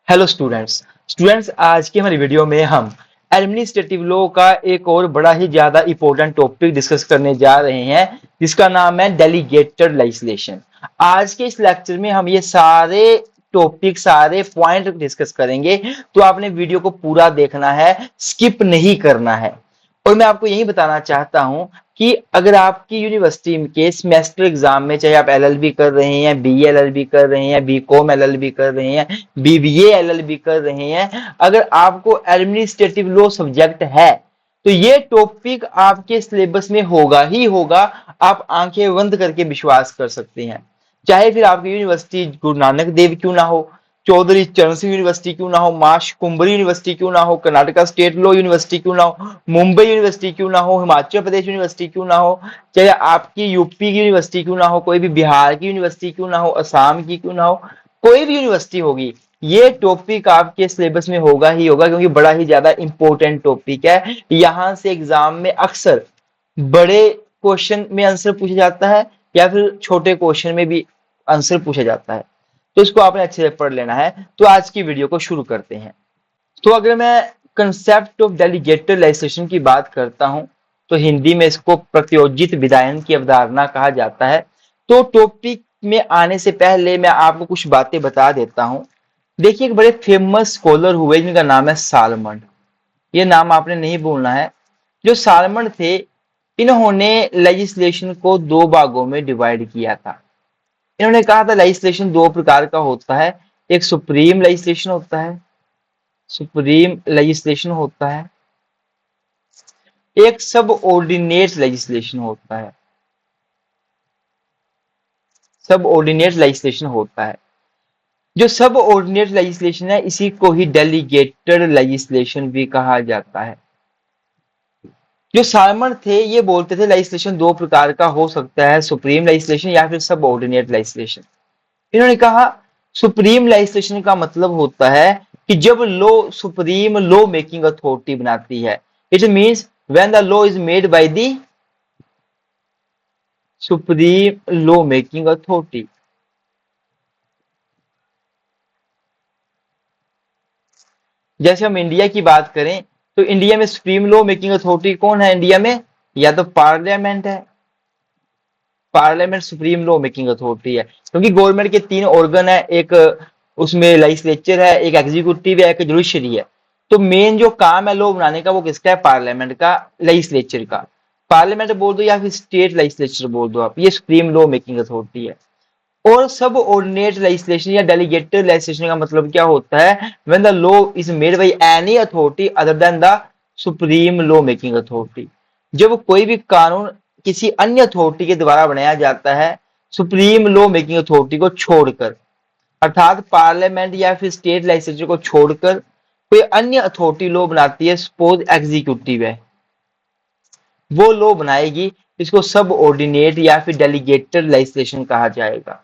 Hello students आज की हमारी वीडियो में हम एडमिनिस्ट्रेटिव लॉ का एक और बड़ा ही ज्यादा इंपॉर्टेंट टॉपिक डिस्कस करने जा रहे हैं जिसका नाम है डेलीगेटेड लेजिस्लेशन। आज के इस लेक्चर में हम ये सारे टॉपिक सारे पॉइंट डिस्कस करेंगे, तो आपने वीडियो को पूरा देखना है, स्किप नहीं करना है। और मैं आपको यही बताना चाहता हूं कि अगर आपकी यूनिवर्सिटी के सेमेस्टर एग्जाम में, चाहे आप एलएलबी कर रहे हैं, बीए एलएलबी कर रहे हैं, बीकॉम एलएलबी कर रहे हैं, बीबीए एलएलबी कर रहे हैं, अगर आपको एडमिनिस्ट्रेटिव लॉ सब्जेक्ट है तो ये टॉपिक आपके सिलेबस में होगा ही होगा। आप आंखें बंद करके विश्वास कर सकते हैं। चाहे फिर आपकी यूनिवर्सिटी गुरु नानक देव क्यों ना हो, चौधरी चरण सिंह यूनिवर्सिटी क्यों ना हो, माश कुंबरी यूनिवर्सिटी क्यों ना हो, कर्नाटका स्टेट लॉ यूनिवर्सिटी क्यों ना हो, मुंबई यूनिवर्सिटी क्यों ना हो, हिमाचल प्रदेश यूनिवर्सिटी क्यों ना हो, चाहे आपकी यूपी की यूनिवर्सिटी क्यों ना हो, कोई भी बिहार की यूनिवर्सिटी क्यों ना हो, असम की क्यों ना हो, कोई भी यूनिवर्सिटी होगी, ये टॉपिक आपके सिलेबस में होगा ही होगा, क्योंकि बड़ा ही ज्यादा इंपॉर्टेंट टॉपिक है। यहां से एग्जाम में अक्सर बड़े क्वेश्चन में आंसर पूछा जाता है या फिर छोटे क्वेश्चन में भी आंसर पूछा जाता है, तो इसको आपने अच्छे से पढ़ लेना है। तो आज की वीडियो को शुरू करते हैं। तो अगर मैं कंसेप्ट ऑफ डेलीगेटेड लेजिस्लेशन की बात करता हूं तो हिंदी में इसको प्रत्योजित विधायन की अवधारणा कहा जाता है। तो टॉपिक में आने से पहले मैं आपको कुछ बातें बता देता हूं। देखिए, एक बड़े फेमस स्कॉलर हुए जिनका नाम है सालमंड। ये नाम आपने नहीं भूलना है। जो सालमंड थे, इन्होंने लेजिस्लेशन को दो भागों में डिवाइड किया था। इन्होंने कहा था लेजिस्लेशन दो प्रकार का होता है, एक सुप्रीम लेजिस्लेशन होता है, सुप्रीम लेजिस्लेशन होता है, एक सब ऑर्डिनेट लेजिस्लेशन होता है, सब ऑर्डिनेट लेजिस्लेशन होता है। जो सब ऑर्डिनेट लेजिस्लेशन है इसी को ही डेलीगेटेड लेजिस्लेशन भी कहा जाता है। जो सालमन थे ये बोलते थे लेजिस्लेशन दो प्रकार का हो सकता है, सुप्रीम लेजिस्लेशन या फिर सब ऑर्डिनेट लेजिस्लेशन। इन्होंने कहा सुप्रीम लेजिस्लेशन का मतलब होता है कि जब law supreme law making authority बनाती है। It means when the law is made by the supreme law making authority. जैसे हम इंडिया की बात करें तो इंडिया में सुप्रीम लॉ मेकिंग अथॉरिटी कौन है इंडिया में? या तो पार्लियामेंट है, parliament supreme law making authority है, क्योंकि गवर्नमेंट के तीन ऑर्गन है, एक उसमें लेजिस्लेचर है, एक एग्जीक्यूटिव है, एक जुडिशरी है। तो मेन जो काम है लॉ बनाने का वो किसका है? पार्लियामेंट का, लेजिस्लेचर का। पार्लियामेंट बोल दो या फिर स्टेट लेजिस्लेचर बोल दो आप, ये सुप्रीम लॉ मेकिंग अथॉरिटी है। और सब ऑर्डिनेट लेजिस्लेशन या डेलीगेटेड लेजिस्लेशन का मतलब क्या होता है? When the law is made by any authority other than the supreme law making authority. जब कोई भी कानून किसी अन्य अथॉरिटी के द्वारा बनाया जाता है सुप्रीम लॉ मेकिंग अथॉरिटी को छोड़कर, अर्थात पार्लियामेंट या फिर स्टेट लेजिस्लेचर को छोड़कर कोई अन्य अथॉरिटी लॉ बनाती है, सपोज एग्जीक्यूटिव है, वो लॉ बनाएगी, इसको सब ऑर्डिनेट या फिर डेलीगेटेड लेजिस्लेशन कहा जाएगा।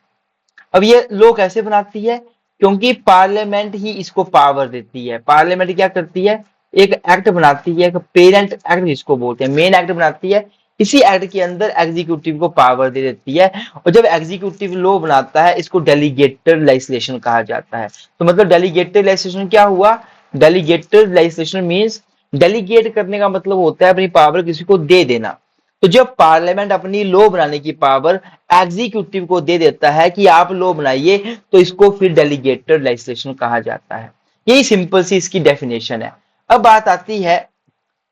अब ये लॉ कैसे बनाती है? क्योंकि पार्लियामेंट ही इसको पावर देती है। पार्लियामेंट क्या करती है? एक एक्ट बनाती है, एक पेरेंट एक्ट जिसको बोलते हैं, मेन एक्ट बनाती है। इसी एक्ट के अंदर एग्जीक्यूटिव को पावर दे देती है, और जब एग्जीक्यूटिव लॉ बनाता है इसको डेलीगेटेड लेजिस्लेशन कहा जाता है। तो मतलब डेलीगेटेड लेजिस्लेशन क्या हुआ? डेलीगेटेड लेजिस्लेशन मींस डेलीगेट करने का मतलब होता है अपनी पावर किसी को दे देना। तो जब पार्लियामेंट अपनी लॉ बनाने की पावर एग्जीक्यूटिव को दे देता है कि आप लॉ बनाइए, तो इसको फिर डेलीगेटेड लेजिस्लेशन कहा जाता है। यही सिंपल सी इसकी डेफिनेशन है। अब बात आती है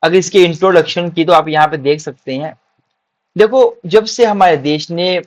अगर इसके इंट्रोडक्शन की, तो आप यहाँ पे देख सकते हैं। देखो, जब से हमारे देश ने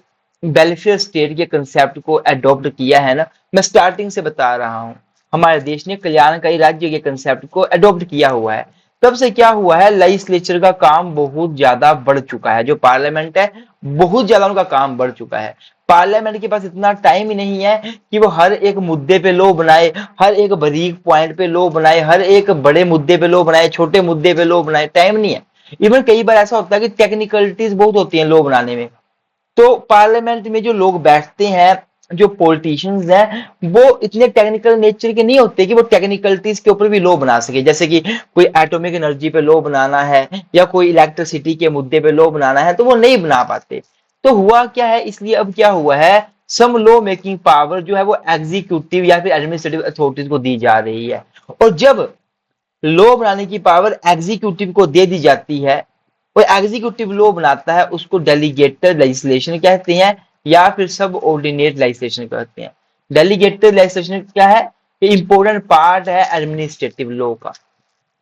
वेलफेयर स्टेट के कंसेप्ट को अडॉप्ट किया है ना, मैं स्टार्टिंग से बता रहा हूँ, हमारे देश ने कल्याणकारी राज्य के कंसेप्ट को अडॉप्ट किया हुआ है। तब से क्या हुआ है, लेजिस्लेचर का काम बहुत ज्यादा बढ़ चुका है। जो पार्लियामेंट है बहुत ज्यादा उनका काम बढ़ चुका है। पार्लियामेंट के पास इतना टाइम ही नहीं है कि वो हर एक मुद्दे पे लॉ बनाए, हर एक बारीक पॉइंट पे लॉ बनाए, हर एक बड़े मुद्दे पे लॉ बनाए, छोटे मुद्दे पे लॉ बनाए, टाइम नहीं है। इवन कई बार ऐसा होता है कि टेक्निकलिटीज बहुत होती हैं लॉ बनाने में। तो पार्लियामेंट में जो लोग बैठते हैं, जो पॉलिटिशियंस हैं, वो इतने टेक्निकल नेचर के नहीं होते कि वो टेक्निकलिटीज के ऊपर भी लॉ बना सके। जैसे कि कोई एटॉमिक एनर्जी पे लॉ बनाना है या कोई इलेक्ट्रिसिटी के मुद्दे पे लॉ बनाना है, तो वो नहीं बना पाते। तो हुआ क्या है, इसलिए अब क्या हुआ है, सम लॉ मेकिंग पावर जो है वो एग्जीक्यूटिव या फिर एडमिनिस्ट्रेटिव अथॉरिटीज को दी जा रही है। और जब लॉ बनाने की पावर एग्जीक्यूटिव को दे दी जाती है, वो एग्जीक्यूटिव लॉ बनाता है, उसको डेलीगेटेड लेजिस्लेशन कहते हैं या फिर सब ऑर्डिनेट लेजिस्लेशन कहते हैं। डेलीगेटेड लेजिस्लेशन क्या है? ये इंपॉर्टेंट पार्ट है एडमिनिस्ट्रेटिव लॉ का।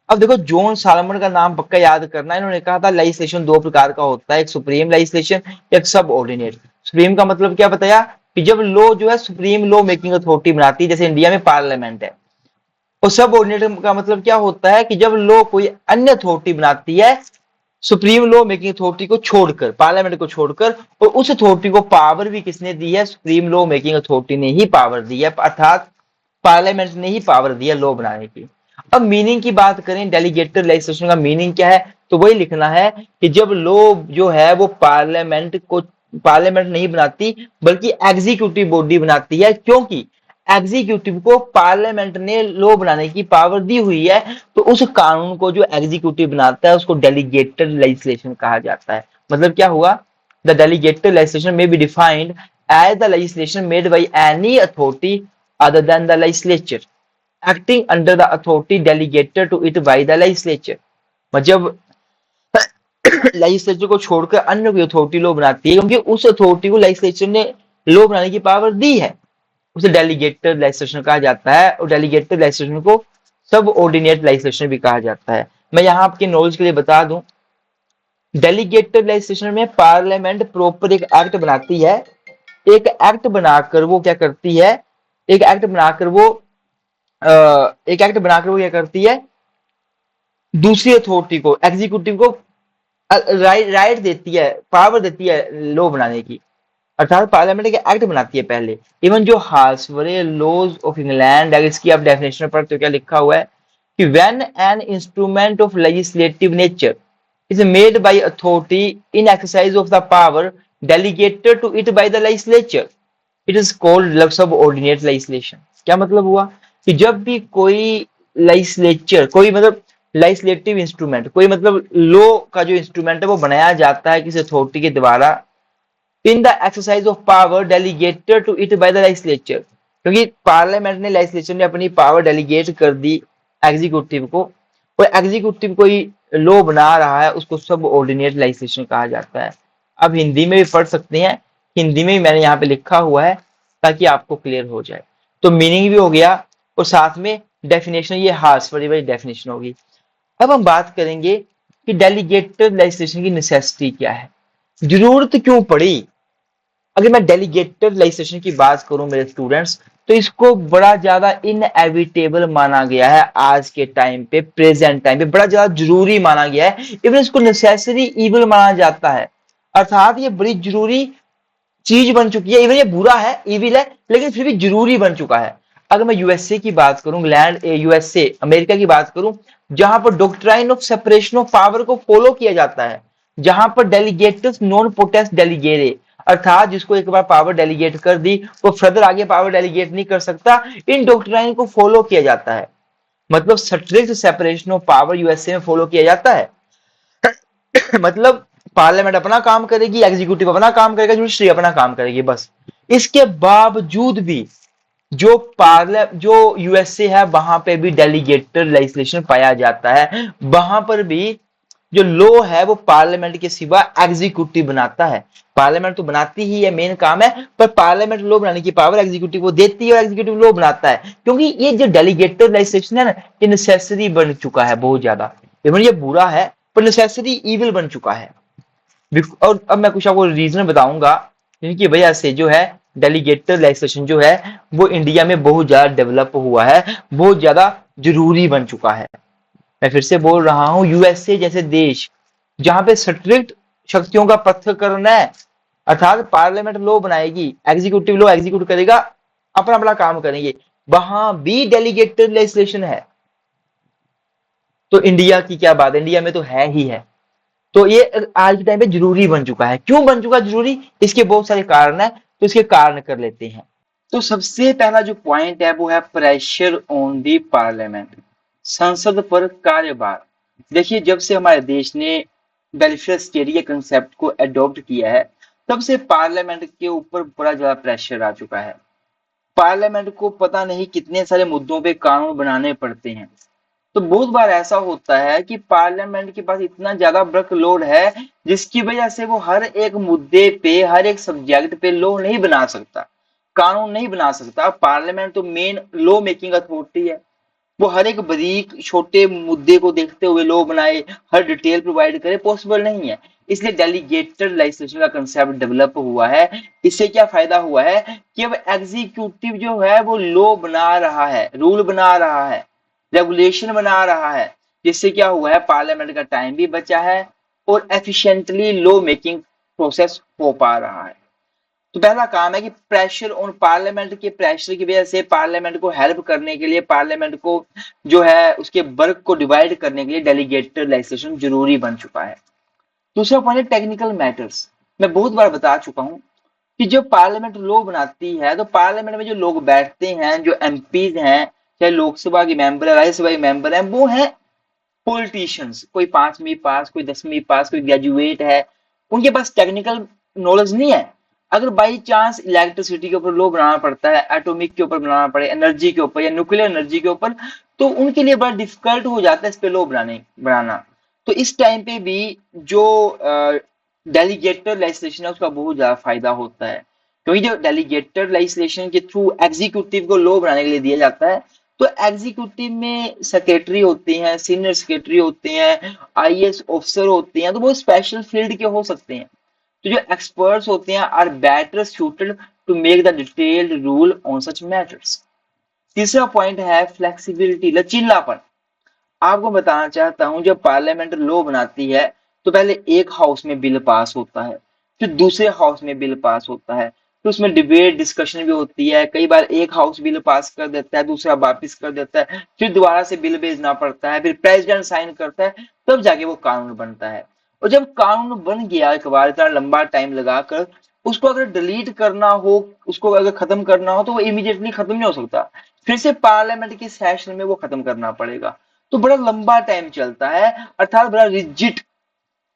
अब देखो, जॉन सालमन का नाम पक्का याद करना है। इन्होंने कहा था लेजिस्लेशन दो प्रकार का होता है, एक सुप्रीम लेजिस्लेशन, एक सब ऑर्डिनेट। सुप्रीम का मतलब क्या बताया कि जब लॉ जो है सुप्रीम लॉ मेकिंग अथॉरिटी बनाती है, जैसे इंडिया में पार्लियामेंट है। और सब ऑर्डिनेट का मतलब क्या होता है कि जब लॉ कोई अन्य अथॉरिटी बनाती है सुप्रीम लॉ मेकिंग अथॉरिटी को छोड़कर, पार्लियामेंट को छोड़कर, और उस अथॉरिटी को पावर भी किसने दी है? सुप्रीम लॉ मेकिंग अथॉरिटी ने ही पावर दी है, अर्थात पार्लियामेंट ने ही पावर दी है लॉ बनाने की। अब मीनिंग की बात करें, डेलीगेटेड लेजिस्लेशन का मीनिंग क्या है, तो वही लिखना है कि जब लॉ जो है वो पार्लियामेंट नहीं बनाती बल्कि एग्जीक्यूटिव बॉडी बनाती है, क्योंकि एग्जीक्यूटिव को पार्लियामेंट ने लॉ बनाने की पावर दी हुई है, तो उस कानून को जो एग्जीक्यूटिव बनाता है उसको डेलीगेटेड लेजिस्लेशन कहा जाता है। मतलब क्या हुआ? द डेलीगेटेड लेजिस्लेशन में be defined as the legislation made by any authority other than the legislature acting under the authority delegated to it by the legislature। मतलब लेजिस्लेचर को छोड़कर अन्य कोई अथॉरिटी लॉ बनाती है, क्योंकि उस अथॉरिटी को लेजिस्लेचर ने लॉ बनाने की पावर दी है, उसे डेलीगेटेड लेजिस्लेशन कहा जाता है। और डेलीगेटेड लेजिस्लेशन को सब ऑर्डिनेट लेजिस्लेशन भी कहा जाता है। मैं यहाँ आपके नॉलेज के लिए बता दूं, डेलीगेटेड लेजिस्लेशन में पार्लियामेंट प्रॉपर एक एक्ट बनाती है। एक एक्ट बनाकर वो क्या करती है? एक एक्ट बनाकर वो क्या करती है? दूसरी अथॉरिटी को, एग्जीक्यूटिव को राइट देती है, पावर देती है लॉ बनाने की। अर्थात पार्लियामेंट एक एक्ट बनाती है पहले। इवन जो हार्सवरे लॉज ऑफ इंग्लैंड, अगर इसकी आप डेफिनेशन पढ़ते तो क्या लिखा हुआ है कि when an instrument of legislative nature is made by authority in exercise of the power delegated to it by the legislature, it is called subordinate legislation। क्या मतलब हुआ कि जब भी कोई लेजिस्लेचर, कोई मतलब लेजिस्लेटिव इंस्ट्रूमेंट, कोई मतलब लॉ का जो इंस्ट्रूमेंट है वो बनाया जाता है किसी अथॉरिटी के द्वारा, in the exercise of power delegated to it by the legislature, क्योंकि पार्लियामेंट ने, लेजिस्लेचर ने अपनी पावर डेलीगेट कर दी एग्जीक्यूटिव को, और एग्जीक्यूटिव कोई लॉ बना रहा है उसको सब ऑर्डिनेट लेजिस्लेशन कहा जाता है। अब हिंदी में भी पढ़ सकते हैं, हिंदी में भी मैंने यहाँ पे लिखा हुआ है ताकि आपको क्लियर हो जाए। तो मीनिंग भी हो गया और साथ में डेफिनेशन, ये हार्सवरी वाली डेफिनेशन होगी। अब हम बात करेंगे कि डेलीगेटेड लेजिस्लेशन की नेसेसिटी क्या है, जरूरत क्यों पड़ी। अगर मैं डेलीगेटेड लेजिस्लेशन की बात करूं मेरे स्टूडेंट्स, तो इसको बड़ा ज्यादा इनएविटेबल माना गया है आज के टाइम पे, प्रेजेंट टाइम पे बड़ा ज्यादा जरूरी माना गया है। इवन इसको नेसेसरी इविल माना जाता है, अर्थात ये बड़ी जरूरी चीज बन चुकी है। इवन ये बुरा है, इविल है, लेकिन फिर भी जरूरी बन चुका है। अगर मैं यूएसए की बात करूं, इंग्लैंड, यूएसए अमेरिका की बात करूं, जहां पर doctrine of separation of power को फॉलो किया जाता है, जहां पर डेलीगेटस नॉन पोटेस्ट डेलीगेरे, अर्थात जिसको एक बार पावर डेलीगेट कर दी वो फर्दर आगे पावर डेलीगेट नहीं कर सकता, इन डॉक्ट्राइन को फॉलो किया जाता है। मतलब strict separation of power USA में फॉलो किया जाता है। मतलब पार्लियामेंट अपना काम करेगी, एग्जीक्यूटिव अपना काम करेगा, जुडिशरी अपना काम करेगी, बस। इसके बावजूद भी जो यूएसए है वहां पे भी डेलीगेटेड लेजिस्लेशन पाया जाता है। वहां पर भी जो लॉ है वो पार्लियामेंट के सिवा एग्जीक्यूटिव बनाता है। पार्लियामेंट तो बनाती ही है, मेन काम है, पर पार्लियामेंट लॉ बनाने की पावर एग्जीक्यूटिव को देती है और एग्जीक्यूटिव लॉ बनाता है। क्योंकि ये जो डेलीगेटेड लेजिस्लेशन है ना, ये नेसेसरी बन चुका है बहुत ज्यादा। इवन ये बुरा है पर नेसेसरी इविल बन चुका है। और अब मैं कुछ आपको रीजन बताऊंगा जिनकी वजह से जो है डेलीगेटेड लेजिस्लेशन जो है वो इंडिया में बहुत ज्यादा डेवलप हुआ है, बहुत ज्यादा जरूरी बन चुका है। मैं फिर से बोल रहा हूं, यूएसए जैसे देश जहां पे स्ट्रिक्ट शक्तियों का पृथक्करण है, अर्थात पार्लियामेंट लॉ बनाएगी, एग्जीक्यूटिव लॉ एग्जीक्यूट करेगा, अपना अपना काम करेंगे, वहां भी डेलीगेटेड लेजिस्लेशन है। तो इंडिया की क्या बात है, इंडिया में तो है ही है। तो ये आज के टाइम पे जरूरी बन चुका है। क्यों बन चुका जरूरी? इसके बहुत सारे कारण है, तो इसके कारण कर लेते हैं। तो सबसे पहला जो पॉइंट है वो है प्रेशर ऑन दी पार्लियामेंट, संसद पर कार्यभार। देखिए, जब से हमारे देश ने वेलफेयर स्टेट के कंसेप्ट को अडॉप्ट किया है, तब से पार्लियामेंट के ऊपर बड़ा ज्यादा प्रेशर आ चुका है। पार्लियामेंट को पता नहीं कितने सारे मुद्दों पे कानून बनाने पड़ते हैं। तो बहुत बार ऐसा होता है कि पार्लियामेंट के पास इतना ज्यादा वर्कलोड है जिसकी वजह से वो हर एक मुद्दे पे, हर एक सब्जेक्ट पे लॉ नहीं बना सकता, कानून नहीं बना सकता। पार्लियामेंट तो मेन लॉ मेकिंग अथॉरिटी है। वो हर एक बारीक छोटे मुद्दे को देखते हुए लॉ बनाए, हर डिटेल प्रोवाइड करे, पॉसिबल नहीं है। इसलिए डेलीगेटेड लेजिस्लेशन का कंसेप्ट डेवलप हुआ है। इससे क्या फायदा हुआ है कि अब एग्जीक्यूटिव जो है वो लॉ बना रहा है, रूल बना रहा है, रेगुलेशन बना रहा है। जिससे क्या हुआ है, पार्लियामेंट का टाइम भी बचा है और एफिशिएंटली लॉ मेकिंग प्रोसेस हो पा रहा है। तो पहला काम है कि प्रेशर ऑन पार्लियामेंट के प्रेशर की वजह से पार्लियामेंट को हेल्प करने के लिए, पार्लियामेंट को जो है उसके वर्क को डिवाइड करने के लिए डेलीगेटेड लेजिस्लेशन जरूरी बन चुका है। दूसरा पॉइंट है टेक्निकल मैटर्स। मैं बहुत बार बता चुका हूं कि जब पार्लियामेंट लॉ बनाती है तो पार्लियामेंट में जो लोग बैठते हैं, जो एमपीज हैं, चाहे लोकसभा के मेंबर है, राज्यसभा के मेंबर है, वो है पॉलिटिशियंस। कोई 5वीं पास, कोई 10वीं पास, कोई ग्रेजुएट है, उनके पास टेक्निकल नॉलेज नहीं है। अगर बाई चांस इलेक्ट्रिसिटी के ऊपर लॉ बनाना पड़ता है, एटॉमिक के ऊपर बनाना पड़े, एनर्जी के ऊपर या न्यूक्लियर एनर्जी के ऊपर, तो उनके लिए बड़ा डिफिकल्ट हो जाता है इस पे लॉ बनाना। तो इस टाइम पे भी जो डेलीगेटेड लेजिस्लेशन है उसका बहुत ज्यादा फायदा होता है। क्योंकि जो डेलीगेटेड लेजिस्लेशन के थ्रू एग्जीक्यूटिव को लॉ बनाने के लिए दिया जाता है, तो एग्जीक्यूटिव में सेक्रेटरी होते हैं, सीनियर सेक्रेटरी होते हैं, आईएएस ऑफिसर होते हैं, तो वो स्पेशल फील्ड के हो सकते हैं। तो जो एक्सपर्ट्स होते हैं are better suited to make the detailed rule on such matters. तीसरा पॉइंट है फ्लेक्सिबिलिटी, लचीलापन। आपको बताना चाहता हूं, जब पार्लियामेंट लॉ बनाती है तो पहले एक हाउस में बिल पास होता है, फिर दूसरे हाउस में बिल पास होता है, फिर उसमें डिबेट डिस्कशन भी होती है। कई बार एक हाउस बिल पास कर देता है, दूसरा वापिस कर देता है, फिर दोबारा से बिल भेजना पड़ता है, फिर प्रेसिडेंट साइन करता है, तब जाके वो कानून बनता है। और जब कानून बन गया एक बार, इतना लंबा टाइम लगाकर, उसको अगर डिलीट करना हो, उसको अगर खत्म करना हो, तो वो इमीडिएटली खत्म नहीं हो सकता। फिर से पार्लियामेंट के सेशन में वो खत्म करना पड़ेगा। तो बड़ा लंबा टाइम चलता है, अर्थात बड़ा रिजिड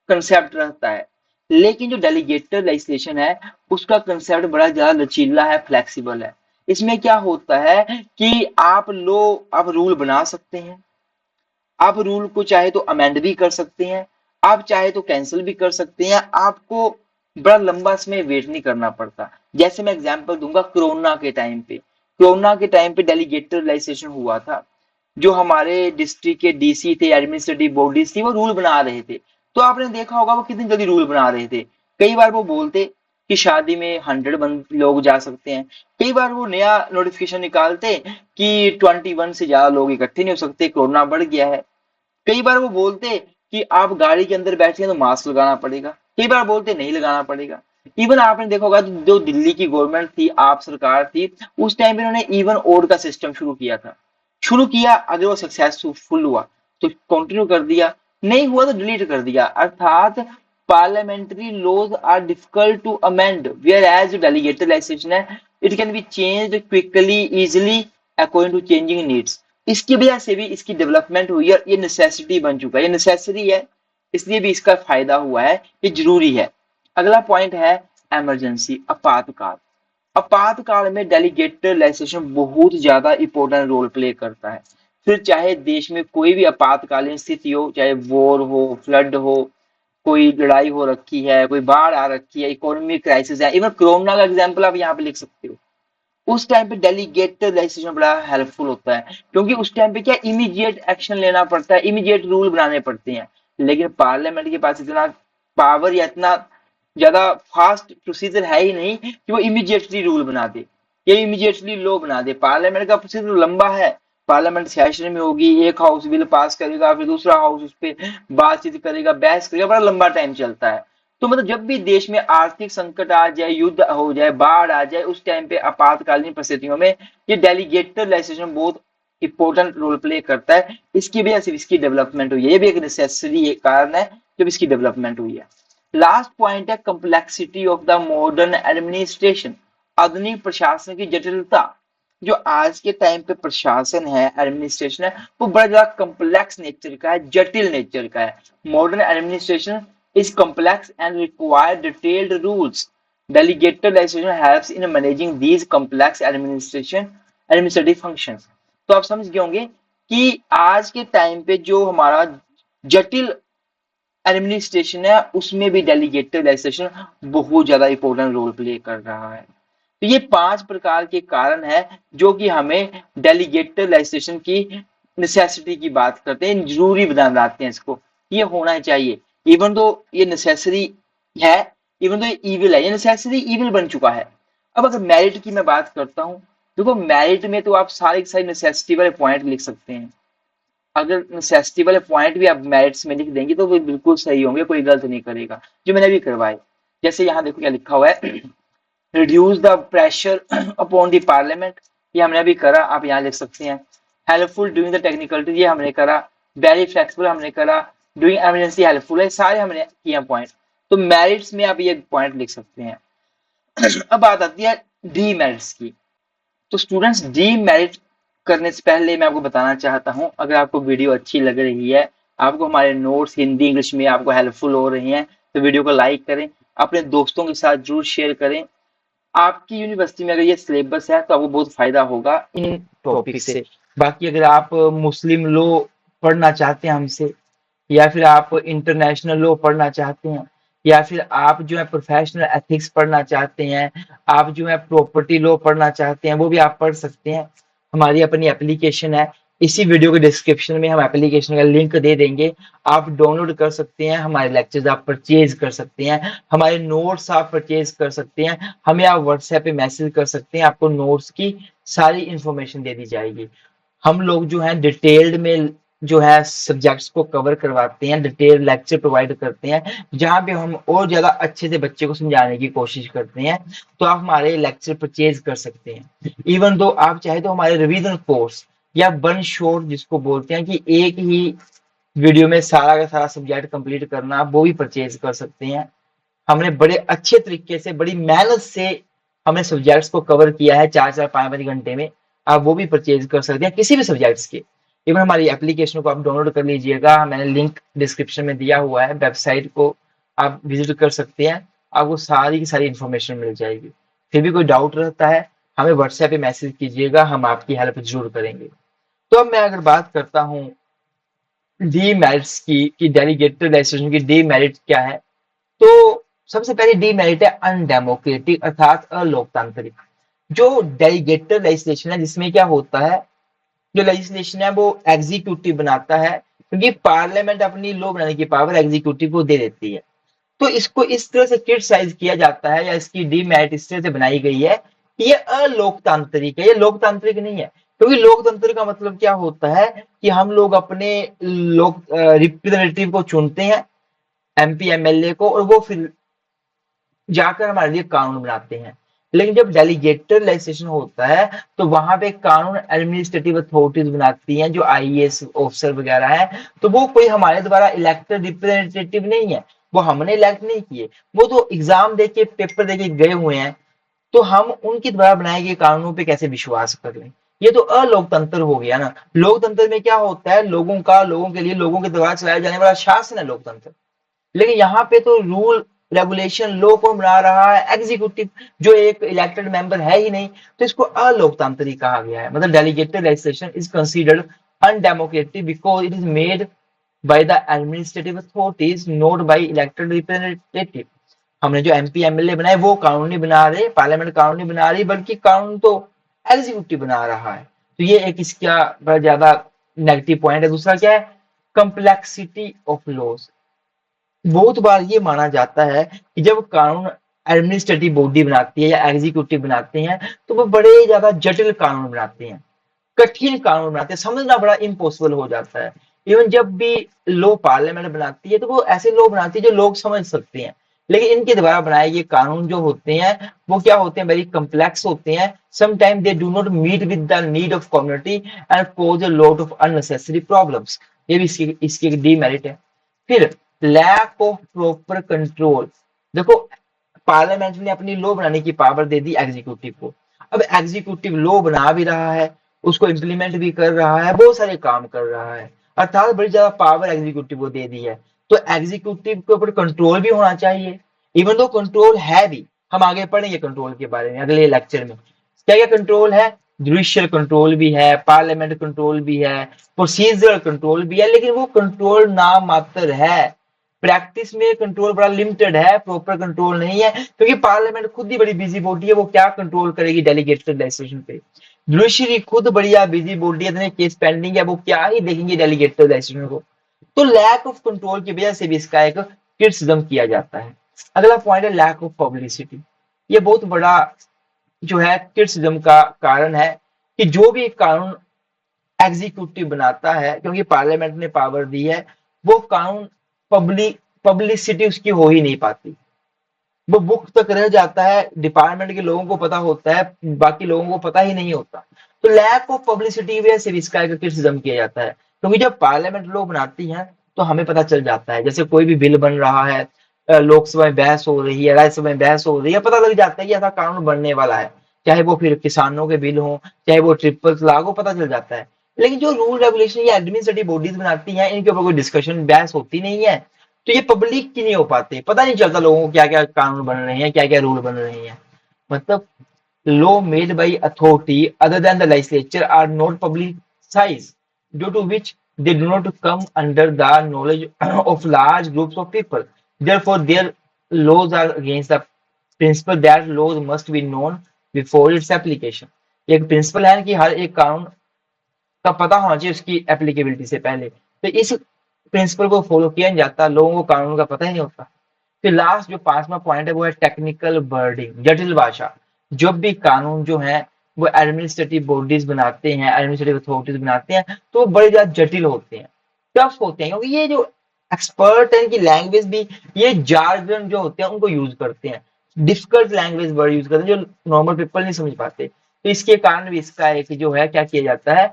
कंसेप्ट रहता है। लेकिन जो डेलीगेटेड लेजिस्लेशन है उसका कंसेप्ट बड़ा ज्यादा लचीला है, फ्लेक्सिबल है। इसमें क्या होता है कि आप रूल बना सकते हैं, आप रूल को चाहे तो अमेंड भी कर सकते हैं, आप चाहे तो कैंसिल भी कर सकते हैं। आपको बड़ा लंबा समय वेट नहीं करना पड़ता। जैसे मैं एग्जांपल दूंगा, कोरोना के टाइम पे डेलीगेटेड लेजिस्लेशन हुआ था। जो हमारे डिस्ट्रिक्ट के डीसी थे, एडमिनिस्ट्रेटिव बॉडीज थी, वो रूल बना रहे थे। तो आपने देखा होगा वो कितनी जल्दी रूल बना रहे थे। कई बार वो बोलते कि शादी में 100 लोग जा सकते हैं, कई बार वो नया नोटिफिकेशन निकालते कि 21 से ज्यादा लोग इकट्ठे नहीं हो सकते, कोरोना बढ़ गया है। कई बार वो बोलते कि आप गाड़ी के अंदर बैठे हैं तो मास्क लगाना पड़ेगा, कई बार बोलते नहीं लगाना पड़ेगा। इवन आपने देखा होगा जो दिल्ली की गवर्नमेंट थी, आप सरकार थी, उस टाइम पे उन्होंने इवन ओड का सिस्टम शुरू किया था। शुरू किया, अगर वो सक्सेसफुल हुआ तो कंटिन्यू कर दिया, नहीं हुआ तो डिलीट कर दिया। अर्थात parliamentary laws are difficult to amend, whereas delegated legislation है it can be changed quickly, easily, according to changing needs. इसकी वजह से भी इसकी डेवलपमेंट हुई है, ये नेसेसिटी बन चुका है, ये नेसेसरी है, इसलिए भी इसका फायदा हुआ है, ये जरूरी है। अगला पॉइंट है इमरजेंसी, आपातकाल। आपातकाल में डेलीगेटेड लेजिस्लेशन बहुत ज्यादा इंपॉर्टेंट रोल प्ले करता है। फिर चाहे देश में कोई भी आपातकालीन स्थिति हो, चाहे वॉर हो, फ्लड हो, कोई लड़ाई हो रखी है, कोई बाढ़ आ रखी है, इकोनॉमिक क्राइसिस है, इवन कोरोना का एग्जाम्पल आप यहाँ पे लिख सकते हो। उस टाइम पे डेलीगेटेड लेजिस्लेशन बड़ा हेल्पफुल होता है, क्योंकि उस टाइम पे क्या इमीडिएट एक्शन लेना पड़ता है, इमीडिएट रूल बनाने पड़ते हैं। लेकिन पार्लियामेंट के पास इतना पावर या इतना ज्यादा फास्ट प्रोसीजर है ही नहीं कि वो इमीडिएटली रूल बना दे या इमीडिएटली लॉ बना दे। पार्लियामेंट का प्रोसीजर लंबा है। पार्लियामेंट सेशन में होगी, एक हाउस बिल पास करेगा, फिर दूसरा हाउस उस पर बातचीत करेगा, बहस करेगा, बड़ा लंबा टाइम चलता है। तो मतलब जब भी देश में आर्थिक संकट आ जाए, युद्ध हो जाए, बाढ़ आ जाए, उस टाइम पे आपातकालीन परिस्थितियों में ये डेलीगेटेड लेजिस्लेशन बहुत इंपॉर्टेंट रोल प्ले करता है। इसकी वजह से इसकी डेवलपमेंट हुई है, ये भी एक नेसेसरी कारण है जब इसकी डेवलपमेंट हुई है। लास्ट पॉइंट है complexity of the modern administration, आधुनिक प्रशासन की जटिलता। जो आज के टाइम पे प्रशासन है, एडमिनिस्ट्रेशन है, वो बड़ा ज्यादा कम्प्लेक्स नेचर का है, जटिल नेचर का है। Modern administration is complex and require detailed rules, delegated legislation helps in managing these complex administrative functions. तो आप समझ गए होंगे कि आज के टाइम पे जो हमारा जटिल एडमिनिस्ट्रेशन है उसमें भी डेलीगेटेड लेजिस्लेशन बहुत ज्यादा इंपॉर्टेंट रोल प्ले कर रहा है। तो ये 5 प्रकार के कारण है जो कि हमें डेलीगेटेड लेजिस्लेशन की नेसेसिटी की बात करते हैं, जरूरी बनाते हैं इसको, ये होना ही चाहिए। इवन तो ये नेसेसरी है, इवन तो ये ईविल है, ये नेसेसरी ईविल बन चुका है। अब अगर मेरिट की मैं बात करता हूँ, देखो मेरिट में तो आप सारे के सारे नेसेसिटी वाले पॉइंट लिख सकते हैं। अगर नेसेसिटी वाले पॉइंट भी आप मेरिट्स में लिख देंगे तो वो बिल्कुल सही होंगे, कोई गलत नहीं करेगा, जो मैंने भी करवाए। जैसे यहाँ देखो क्या लिखा हुआ है, reduce the pressure upon the parliament, ये हमने अभी करा, आप यहाँ लिख सकते हैं। हेल्पफुल ड्यूरिंग द टेक्निकलिटी, ये हमने करा। वेरी फ्लेक्सिबल हमने करा। डूइंग एमरजेंसी हेल्पफुल है, सारे हमने किए पॉइंट। तो मेरिट्स में आप ये पॉइंट लिख सकते हैं। अब बात आती है डीमेरिट्स की। तो स्टूडेंट्स डीमेरिट करने से पहले मैं आपको बताना चाहता हूं, अगर आपको वीडियो अच्छी लग रही है, आपको हमारे नोट्स हिंदी इंग्लिश में आपको हेल्पफुल हो रही हैं, तो वीडियो को लाइक करें, अपने दोस्तों के साथ जरूर शेयर करें। आपकी यूनिवर्सिटी में अगर ये सिलेबस है तो आपको बहुत फायदा होगा इन टॉपिक से। बाकी अगर आप मुस्लिम लॉ पढ़ना चाहते हैं हमसे, या फिर आप इंटरनेशनल लॉ पढ़ना चाहते हैं, या फिर आप जो है प्रोफेशनल एथिक्स पढ़ना चाहते हैं, आप जो है प्रॉपर्टी लॉ पढ़ना चाहते हैं, वो भी आप पढ़ सकते हैं। हमारी अपनी एप्लीकेशन है, इसी वीडियो के डिस्क्रिप्शन में हम एप्लीकेशन का लिंक दे देंगे, आप डाउनलोड कर सकते हैं, हमारे लेक्चर्स आप परचेज कर सकते हैं, हमारे नोट्स आप परचेज कर सकते हैं, हमें आप व्हाट्सएप पे मैसेज कर सकते हैं, आपको नोट्स की सारी इंफॉर्मेशन दे दी जाएगी। हम लोग जो है डिटेल्ड में जो है सब्जेक्ट्स को कवर करवाते हैं, डिटेल लेक्चर प्रोवाइड करते हैं, जहां पे हम और ज्यादा अच्छे से बच्चे को समझाने की कोशिश करते हैं। तो आप हमारे लेक्चर परचेज कर सकते हैं। इवन दो आप चाहे तो हमारे रिवीजन कोर्स या वन शॉट जिसको बोलते हैं कि एक ही वीडियो में सारा का सारा सब्जेक्ट कंप्लीट करना, वो भी परचेज कर सकते हैं। हमने बड़े अच्छे तरीके से बड़ी मेहनत से हमने सब्जेक्ट्स को कवर किया है 4-4 5-5 घंटे में। आप वो भी परचेज कर सकते हैं किसी भी सब्जेक्ट्स के। इवन हमारी एप्लीकेशन को आप डाउनलोड कर लीजिएगा, मैंने लिंक डिस्क्रिप्शन में दिया हुआ है, वेबसाइट को आप विजिट कर सकते हैं, आपको सारी की सारी इंफॉर्मेशन मिल जाएगी। फिर भी कोई डाउट रहता है हमें व्हाट्सएप पे मैसेज कीजिएगा, हम आपकी हेल्प जरूर करेंगे। तो अब मैं अगर बात करता हूँ डी मेरिट्स की कि डेलीगेटेड लेजिस्लेशन की डी मेरिट क्या है, तो सबसे पहली डीमेरिट है अनडेमोक्रेटिक अर्थात अलोकतांत्रिक। जो डेलीगेटेड लेजिस्लेशन है जिसमें क्या होता है, जो लेजिस्लेशन है वो एग्जीक्यूटिव बनाता है, क्योंकि पार्लियामेंट अपनी लॉ बनाने की पावर एग्जीक्यूटिव को दे देती है। तो इसको इस तरह से क्रिटिसाइज किया जाता है या इसकी डीमेरिट इस तरह से बनाई गई है कि ये अलोकतांत्रिक है, ये लोकतांत्रिक नहीं है। क्योंकि लोकतंत्र का मतलब क्या होता है कि हम लोग अपने लोक रिप्रेजेंटेटिव को चुनते हैं, एमपी एमएलए को, और वो फिर जाकर हमारे लिए कानून बनाते हैं। लेकिन जब डेलीगेटेड लेजिस्लेशन होता है तो वहां पे कानून एडमिनिस्ट्रेटिव अथॉरिटीज बनाती हैं, जो आईएएस ऑफिसर वगैरह है। तो वो कोई हमारे द्वारा इलेक्टेड रिप्रेजेंटेटिव नहीं है, वो हमने इलेक्ट नहीं किए, वो तो एग्जाम देके पेपर देके गए हुए हैं। तो हम उनके द्वारा बनाए गए कानूनों पे कैसे विश्वास कर लें? ये तो अलोकतंत्र हो गया ना। लोकतंत्र में क्या होता है, लोगों का लोगों के लिए लोगों के द्वारा चलाया जाने वाला शासन है लोकतंत्र। लेकिन यहाँ पे तो रूल रेगुलेशन लॉ कौन बना रहा है, एग्जीक्यूटिव, जो एक इलेक्टेड मेंबर है ही नहीं। तो इसको अलोकतांत्रिक कहा गया है। मतलब delegated legislation is considered undemocratic because it is made by the administrative authorities not by elected representative. हमने जो एमपी एमएलए बनाए वो कानून नहीं बना रहे, पार्लियामेंट कानून नहीं बना रही, बल्कि कानून तो एग्जीक्यूटिव बना रहा है। तो ये एक इसका बड़ा ज्यादा नेगेटिव पॉइंट है। दूसरा क्या है, कम्प्लेक्सिटी ऑफ लॉज। बहुत बार ये माना जाता है कि जब कानून एडमिनिस्ट्रेटिव बॉडी बनाती है या एग्जीक्यूटिव बनाते हैं तो वो बड़े ज्यादा जटिल कानून बनाते हैं, कठिन कानून बनाते हैं, समझना बड़ा इम्पॉसिबल हो जाता है। इवन जब भी लॉ पार्लियामेंट बनाती है तो वो ऐसे लॉ बनाती है जो लोग समझ सकते हैं। लेकिन इनके द्वारा बनाए गए कानून जो होते हैं वो क्या होते हैं, वेरी कम्प्लेक्स होते हैं। Sometime they do not meet with the need of community and cause a lot of unnecessary problems. ये भी इसकी एक डीमेरिट है। फिर लैक ऑफ प्रॉपर कंट्रोल। देखो पार्लियामेंट ने अपनी लॉ बनाने की पावर दे दी एग्जीक्यूटिव को। अब एग्जीक्यूटिव लॉ बना भी रहा है, उसको इम्प्लीमेंट भी कर रहा है, बहुत सारे काम कर रहा है, अर्थात बड़ी ज्यादा पावर एग्जीक्यूटिव को दे दी है। तो एग्जीक्यूटिव के ऊपर कंट्रोल भी होना चाहिए। इवन दो कंट्रोल है भी, हम आगे पढ़ेंगे कंट्रोल के बारे में अगले लेक्चर में। क्या क्या कंट्रोल है? जुडिशियल कंट्रोल भी है, पार्लियामेंट कंट्रोल भी है, प्रोसीजरल कंट्रोल भी है, लेकिन वो कंट्रोल नाम मात्र है। प्रैक्टिस में कंट्रोल बड़ा लिमिटेड है, प्रॉपर कंट्रोल नहीं है, क्योंकि पार्लियामेंट खुद ही बड़ी बिजी बॉडी है, वो क्या कंट्रोल करेगी डेलीगेटेड लेजिस्लेशन पे। जुडिशरी खुद बढ़िया बिजी बॉडी है, इतने केस पेंडिंग है, वो क्या ही देखेंगे डेलीगेटेड लेजिस्लेशन को। तो लैक ऑफ कंट्रोल की वजह से भी इसका एक क्रिटिसिज्म किया जाता है। अगला पॉइंट है लैक ऑफ पब्लिसिटी। ये बहुत बड़ा जो है क्रिटिसिज्म का कारण है कि जो भी कानून एग्जीक्यूटिव बनाता है, क्योंकि पार्लियामेंट ने पावर दी है, वो कानून पब्लिसिटी उसकी हो ही नहीं पाती, वो बुक तक रह जाता है, डिपार्टमेंट के लोगों को पता होता है, बाकी लोगों को पता ही नहीं होता। तो लैक ऑफ पब्लिसिटी की वजह से भी इसका क्रिटिसिज्म किया जाता है, क्योंकि जब पार्लियामेंट लोग बनाती है तो हमें पता चल जाता है, जैसे कोई भी बिल बन रहा है, लोकसभा में बहस हो रही है, राज्यसभा में बहस हो रही है, पता लग जाता है कि ऐसा कानून बनने वाला है, चाहे वो फिर किसानों के बिल हो, चाहे वो ट्रिपल तलाक हो, पता चल जाता है। लेकिन जो रूल रेगुलेशन या एडमिनिस्ट्रेटिव बॉडीज बनाती हैं, इनके ऊपर कोई डिस्कशन बहस होती नहीं है, तो ये पब्लिक की नहीं हो पाते, पता नहीं चलता लोगों को क्या क्या कानून बन रहे हैं, क्या क्या रूल बन रहे हैं। मतलब law made by authority other than the legislature are not publicized, due to which they do not come under the knowledge of large groups of people. Therefore, their laws are against the principle that laws must be known before its application. एक principal है कि हर एक कानून का पता होना चाहिए उसकी एप्लीकेबिलिटी से पहले, तो इस प्रिंसिपल को फॉलो किया नहीं जाता, लोगों को कानून का पता ही नहीं होता। फिर लास्ट जो पांचवा पॉइंट है वो है टेक्निकल वर्डिंग, जटिल भाषा। जब भी कानून जो है वो एडमिनिस्ट्रेटिव बॉडीज बनाते हैं, एडमिनिस्ट्रेटिव अथॉरिटीज बनाते हैं, तो वो बड़े ज्यादा जटिल होते हैं, टफ होते हैं, क्योंकि ये जो एक्सपर्ट है इनकी लैंग्वेज भी, ये जार्गन जो होते हैं उनको यूज करते हैं, डिफिकल्ट लैंग्वेज वर्ड यूज करते हैं जो नॉर्मल पीपल नहीं समझ पाते। तो इसके कारण भी इसका एक जो है क्या किया जाता है,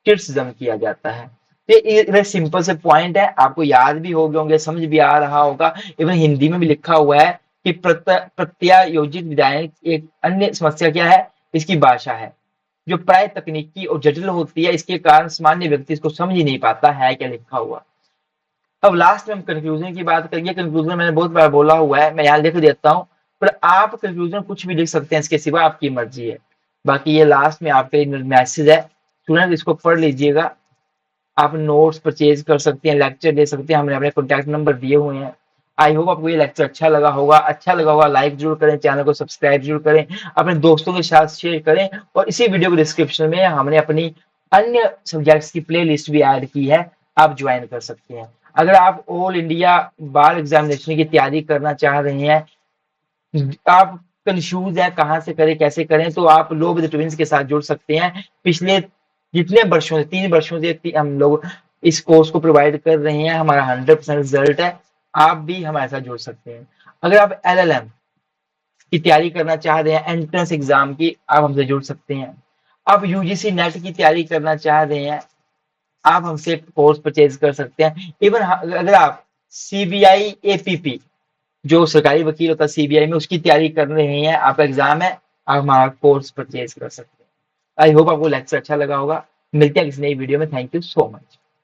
क्रिटिसिज्म किया जाता है। ये सिंपल से पॉइंट है, आपको याद भी हो गए होंगे, समझ भी आ रहा होगा, इवन हिंदी में भी लिखा हुआ है कि प्रत्यायोजित विधायक एक अन्य समस्या क्या है, इसकी भाषा है, जो प्राय तकनीकी और जटिल होती है, इसके कारण सामान्य व्यक्ति इसको समझ ही नहीं पाता है क्या लिखा हुआ। अब लास्ट में हम कंक्लूजन की बात करेंगे। कंक्लूजन मैंने बहुत बार बोला हुआ है, मैं यहाँ लिख देता हूँ, पर आप कंक्लूजन कुछ भी लिख सकते हैं, इसके सिवा आपकी मर्जी है। बाकी ये लास्ट में आपके मैसेज है, स्टूडेंट इसको पढ़ लीजिएगा। आप नोट्स परचेज कर सकते हैं, लेक्चर ले सकते हैं, हमने अपने कॉन्टैक्ट नंबर दिए हुए हैं। आई होप आपको ये लेक्चर अच्छा लगा होगा, लाइक जरूर करें, चैनल को सब्सक्राइब जरूर करें, अपने दोस्तों के साथ शेयर करें, और इसी वीडियो को डिस्क्रिप्शन में हमने अपनी अन्य सब्जेक्ट्स की प्ले लिस्ट भी ऐड की है, आप ज्वाइन कर सकते हैं। अगर आप ऑल इंडिया बार एग्जामिनेशन की तैयारी करना चाह रहे हैं, आप कंफ्यूज है कहाँ से करें कैसे करें, तो आप लॉ विद ट्विंस के साथ जुड़ सकते हैं। पिछले जितने वर्षों से, 3 वर्षों से हम लोग इस कोर्स को प्रोवाइड कर रहे हैं, हमारा 100% रिजल्ट है, आप भी हमारे साथ जुड़ सकते हैं। अगर आप LLM की तैयारी करना चाह रहे हैं, एंट्रेंस एग्जाम की, आप हमसे जुड़ सकते हैं। आप UGC नेट की तैयारी करना चाह रहे हैं, आप हमसे कोर्स परचेज कर सकते हैं। इवन अगर आप CBI APP, जो सरकारी वकील होता है CBI में, उसकी तैयारी कर रहे हैं, आपका एग्जाम है, आप हमारा कोर्स परचेज कर सकते हैं। आई होप आपको लेक्चर अच्छा लगा होगा। मिलते हैं किसी नई वीडियो में। Thank you so much.